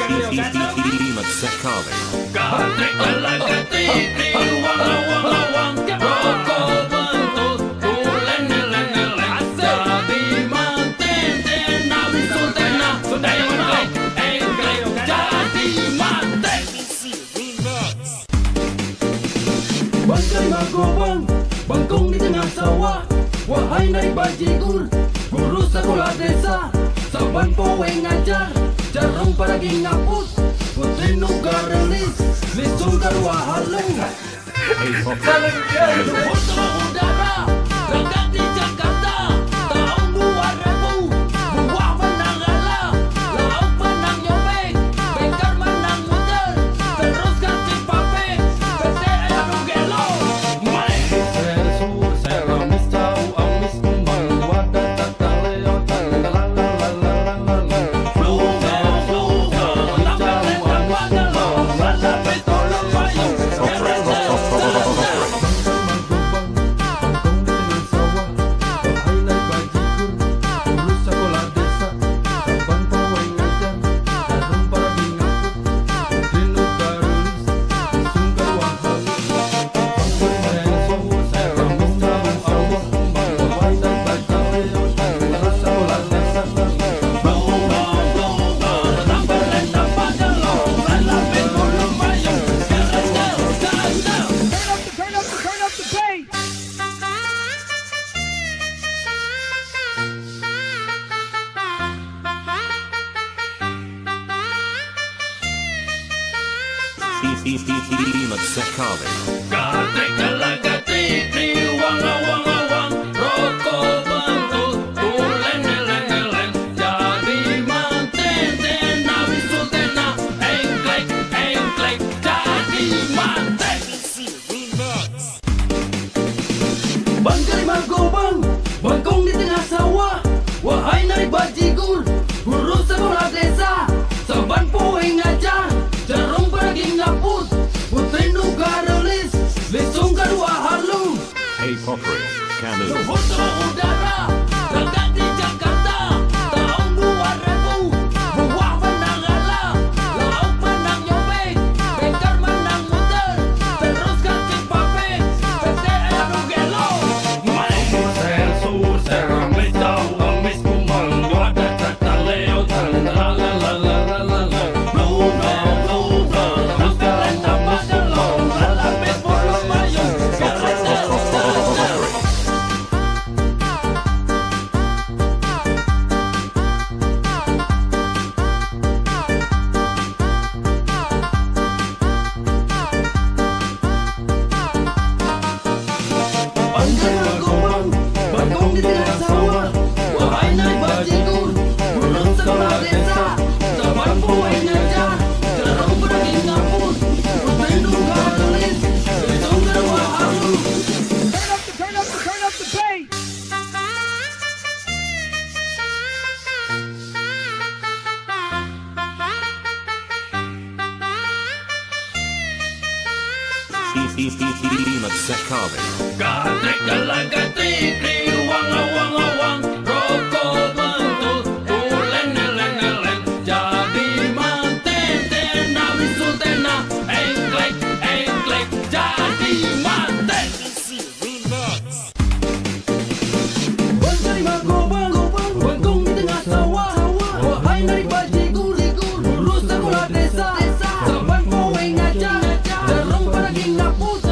Imad sekali. Katrik kalah katrik, wang-wang-wang, rokok bentut, tulen nelen-nelen, jadi manten, tenang sultana, engklek, jadi manten. Bangkai magobang, bangkong di tengah sawah. Wahai naik bajigur, guru sekolah desa, saban poe ngajar, jarum paragi ngapus, putri nugarelis, lisung karua halung. Luhur sama udara, gagak di Jakarta, tahun 2000, buah menang ngalah, lauk menang nyobek, bengkar menang muter, terus ganti pape, PT Anu Gelo. Imad sekali. Katrik kalah katrik, wang-wang-wang, rokok bentut, tulen nelen-nelen, jadi manten, tenang sultana, engklek, jadi manten. Bangkai magobang, bangkong di tengah sawah. Wahai naik bajigur, guru sekolah desa, saban poe ngajar, jarum paragi ngapus, putri nugarelis, lisung karua halung. Pottery, canoe. Luhur sama udara, gagak di Jakarta, tahun 2000, buah menang ngalah, lauk menang nyobek, bengkar menang muter, terus ganti pape, PT Anu Gelo. Bangkai magobang, bangkong di tengah sawah. Wahai naik bajigur, guru sekolah desa, saban poe ngajar, jarum paragi ngapus, putri nugarelis, lisung karua halung. Turn up the bass. Imad sekali. Katrik kalah katrik, wang-wang-wang, rokok bentut, tulen nelen-nelen, jadi manten, tenang sultana, engklek, jadi manten. Bangkai magobang, bangkong di tengah sawah. Wahai naik bajigur, guru sekolah desa, saban poe ngajar, jarum paragi ngapus,